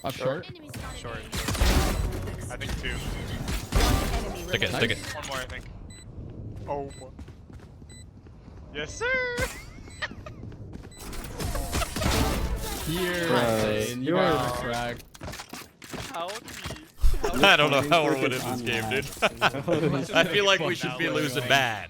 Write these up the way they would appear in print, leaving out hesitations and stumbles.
Up short. Short. I think 2. Stick it, stick it. One more, I think. Oh. Yes, sir. Here, Bro, Zane, you you are- are cracked. How me? I don't know how we're winning this game, dude. I feel like we should be losing bad.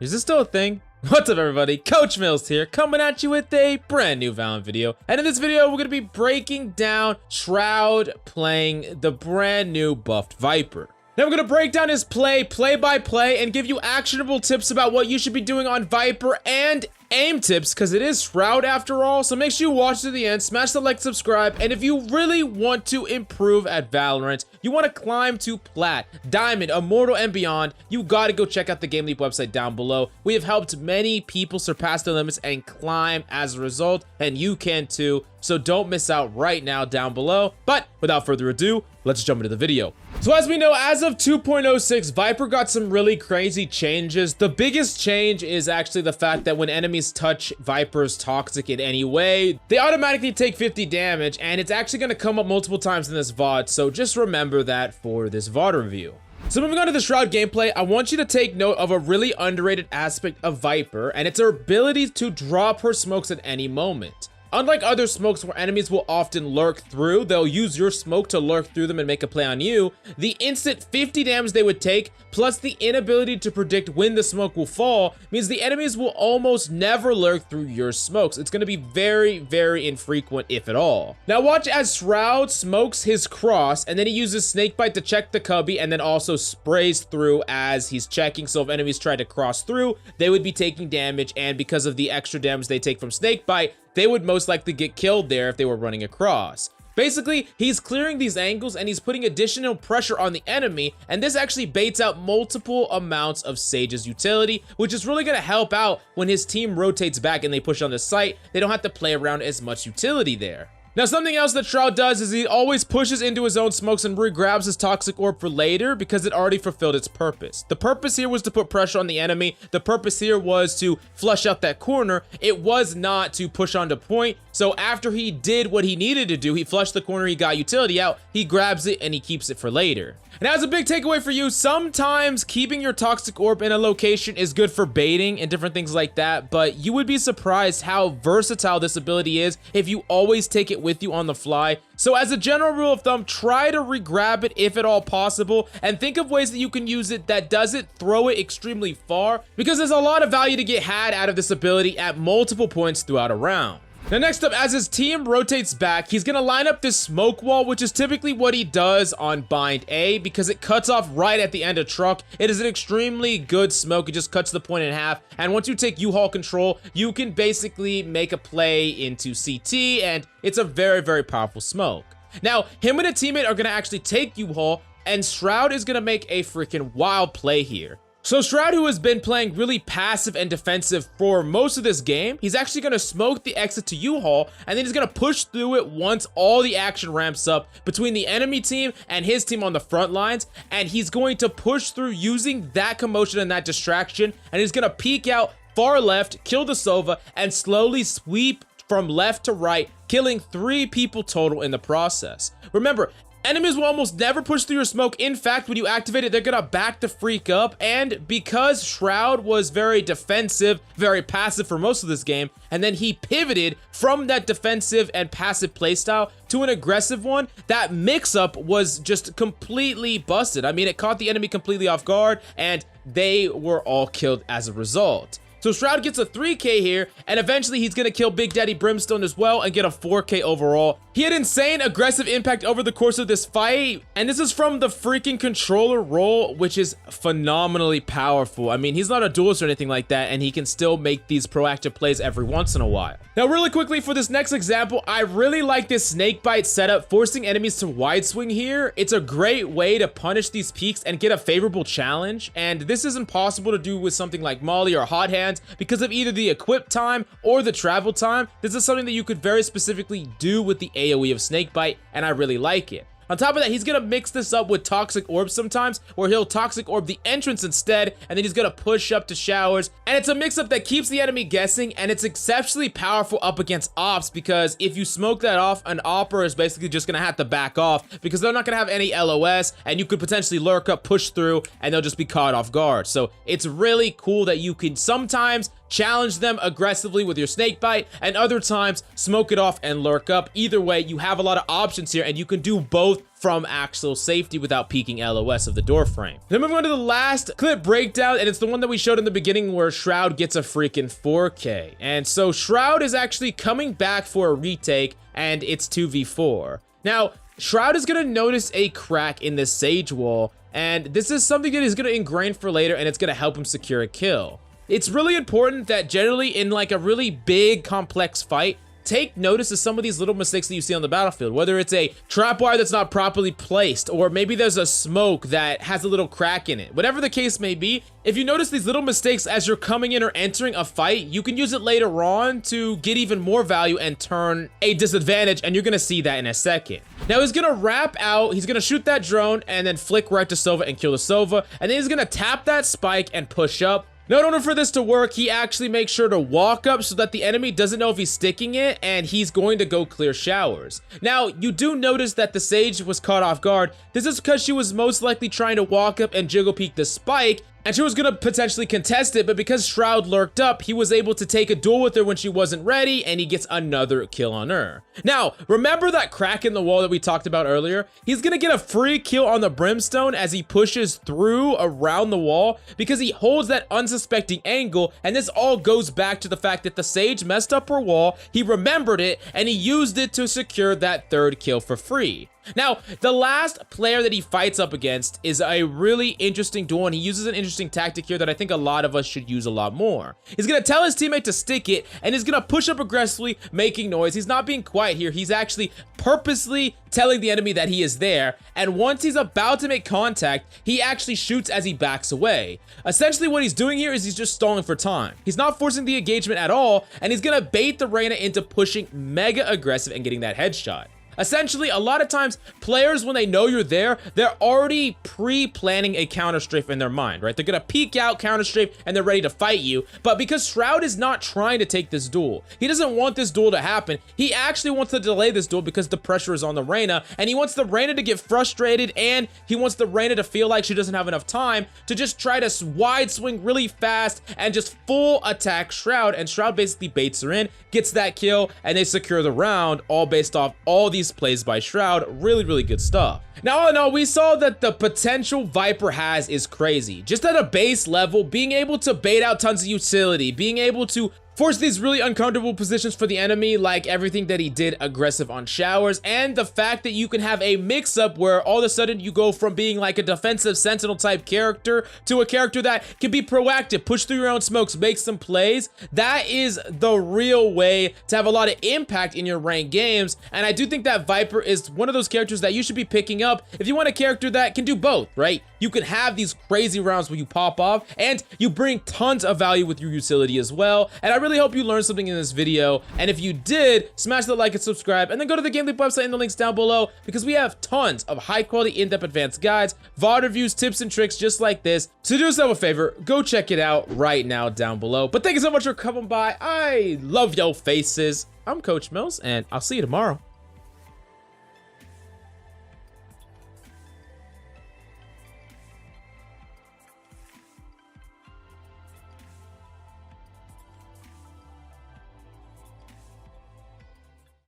Is this still a thing? What's up, everybody? Coach Mills here, coming at you with a brand new Valorant video. And in this video, we're gonna be breaking down Shroud playing the brand new buffed Viper. Now we're gonna break down his play by play and give you actionable tips about what you should be doing on Viper and aim tips, because it is Shroud after all. So make sure you watch to the end, smash the like, subscribe, and if you really want to improve at Valorant, you want to climb to Plat, Diamond, Immortal, and beyond, you gotta go check out the Game Leap website down below. We have helped many people surpass their limits and climb as a result, and you can too. So don't miss out right now down below. But without further ado, let's jump into the video. So as we know, as of 2.06, Viper got some really crazy changes. The biggest change is actually the fact that when enemies touch Viper's Toxic in any way, they automatically take 50 damage, and it's actually going to come up multiple times in this VOD, so just remember that for this VOD review. So moving on to the Shroud gameplay, I want you to take note of a really underrated aspect of Viper, and it's her ability to drop her smokes at any moment. Unlike other smokes where enemies will often lurk through, they'll use your smoke to lurk through them and make a play on you, the instant 50 damage they would take, plus the inability to predict when the smoke will fall, means the enemies will almost never lurk through your smokes. It's going to be very, very infrequent, if at all. Now watch as Shroud smokes his cross, and then he uses Snakebite to check the cubby, and then also sprays through as he's checking, so if enemies try to cross through, they would be taking damage, and because of the extra damage they take from Snakebite, they would most likely get killed there if they were running across. Basically, he's clearing these angles and he's putting additional pressure on the enemy, and this actually baits out multiple amounts of Sage's utility, which is really going to help out when his team rotates back and they push on the site. They don't have to play around as much utility there. Now, something else that Shroud does is he always pushes into his own smokes and re-grabs his Toxic Orb for later because it already fulfilled its purpose. The purpose here was to put pressure on the enemy. The purpose here was to flush out that corner. It was not to push onto point. So after he did what he needed to do, he flushed the corner, he got utility out, he grabs it, and he keeps it for later. And as a big takeaway for you, sometimes keeping your Toxic Orb in a location is good for baiting and different things like that, but you would be surprised how versatile this ability is if you always take it with you on the fly. So as a general rule of thumb, try to re-grab it if at all possible, and think of ways that you can use it that doesn't throw it extremely far, because there's a lot of value to get had out of this ability at multiple points throughout a round. Now next up, as his team rotates back, he's going to line up this smoke wall, which is typically what he does on bind A because it cuts off right at the end of truck. It is an extremely good smoke. It just cuts the point in half, and once you take U-Haul control, you can basically make a play into CT, and it's a very, very powerful smoke. Now, him and a teammate are going to actually take U-Haul, and Shroud is going to make a freaking wild play here. So Shroud, who has been playing really passive and defensive for most of this game, he's actually going to smoke the exit to U-Haul, and then he's going to push through it once all the action ramps up between the enemy team and his team on the front lines, and he's going to push through using that commotion and that distraction, and he's going to peek out far left, kill the Sova, and slowly sweep from left to right, killing 3 people total in the process. Remember, enemies will almost never push through your smoke. In fact, when you activate it, they're gonna back the freak up. And because Shroud was very defensive, very passive for most of this game, and then he pivoted from that defensive and passive playstyle to an aggressive one, that mix-up was just completely busted. I mean, it caught the enemy completely off guard, and they were all killed as a result. So Shroud gets a 3K here, and eventually he's gonna kill Big Daddy Brimstone as well and get a 4K overall. He had insane aggressive impact over the course of this fight, and this is from the freaking controller role, which is phenomenally powerful. I mean, he's not a duelist or anything like that, and he can still make these proactive plays every once in a while. Now, really quickly for this next example, I really like this Snakebite setup, forcing enemies to wide swing here. It's a great way to punish these peaks and get a favorable challenge, and this isn't possible to do with something like Molly or Hot Hands because of either the equip time or the travel time. This is something that you could very specifically do with the AoE of Snakebite, and I really like it. On top of that, he's gonna mix this up with toxic orbs sometimes, where he'll toxic orb the entrance instead, and then he's gonna push up to showers. And it's a mix-up that keeps the enemy guessing, and it's exceptionally powerful up against ops, because if you smoke that off, an opper is basically just gonna have to back off, because they're not gonna have any LOS, and you could potentially lurk up, push through, and they'll just be caught off guard. So it's really cool that you can sometimes challenge them aggressively with your snake bite, and other times smoke it off and lurk up. Either way, you have a lot of options here, and you can do both from actual safety without peeking LOS of the door frame. Then moving on to the last clip breakdown, and it's the one that we showed in the beginning where Shroud gets a freaking 4K. And so Shroud is actually coming back for a retake, and it's 2v4. Now, Shroud is gonna notice a crack in the Sage wall, and this is something that he's gonna ingrain for later, and it's gonna help him secure a kill. It's really important that generally in like a really big, complex fight, take notice of some of these little mistakes that you see on the battlefield, whether it's a trapwire that's not properly placed, or maybe there's a smoke that has a little crack in it. Whatever the case may be, if you notice these little mistakes as you're coming in or entering a fight, you can use it later on to get even more value and turn a disadvantage, and you're gonna see that in a second. Now he's gonna wrap out, he's gonna shoot that drone, and then flick right to Sova and kill the Sova, and then he's gonna tap that spike and push up. Now, in order for this to work, he actually makes sure to walk up so that the enemy doesn't know if he's sticking it, and he's going to go clear showers. Now, you do notice that the Sage was caught off guard. This is because she was most likely trying to walk up and jiggle peek the spike, and she was gonna potentially contest it, but because Shroud lurked up, he was able to take a duel with her when she wasn't ready, and he gets another kill on her. Now, remember that crack in the wall that we talked about earlier? He's gonna get a free kill on the Brimstone as he pushes through around the wall, because he holds that unsuspecting angle, and this all goes back to the fact that the Sage messed up her wall, he remembered it, and he used it to secure that third kill for free. Now, the last player that he fights up against is a really interesting duel, and he uses an interesting tactic here that I think a lot of us should use a lot more. He's gonna tell his teammate to stick it, and he's gonna push up aggressively, making noise. He's not being quiet here. He's actually purposely telling the enemy that he is there, and once he's about to make contact, he actually shoots as he backs away. Essentially, what he's doing here is he's just stalling for time. He's not forcing the engagement at all, and he's gonna bait the Reyna into pushing mega aggressive and getting that headshot. Essentially, a lot of times, players, when they know you're there, they're already pre-planning a counter strafe in their mind, right? They're gonna peek out, counter strafe, and they're ready to fight you. But because Shroud is not trying to take this duel, he doesn't want this duel to happen. He actually wants to delay this duel because the pressure is on the Reyna, and he wants the Reyna to get frustrated, and he wants the Reyna to feel like she doesn't have enough time to just try to wide swing really fast and just full attack Shroud, and Shroud basically baits her in, gets that kill, and they secure the round, all based off all these plays by Shroud. Really, really good stuff. Now, all in all, we saw that the potential Viper has is crazy. Just at a base level, being able to bait out tons of utility, being able to force these really uncomfortable positions for the enemy, like everything that he did aggressive on showers, and the fact that you can have a mix-up where all of a sudden you go from being like a defensive sentinel type character to a character that can be proactive, push through your own smokes, make some plays. That is the real way to have a lot of impact in your ranked games, and I do think that Viper is one of those characters that you should be picking up if you want a character that can do both, right? You can have these crazy rounds where you pop off, and you bring tons of value with your utility as well, and I really hope you learned something in this video, and if you did, smash that like and subscribe, and then go to the Game Leap website in the links down below, because we have tons of high-quality, in-depth advanced guides, VOD reviews, tips, and tricks just like this. So do yourself a favor, go check it out right now down below. But thank you so much for coming by. I love your faces. I'm Coach Mills, and I'll see you tomorrow.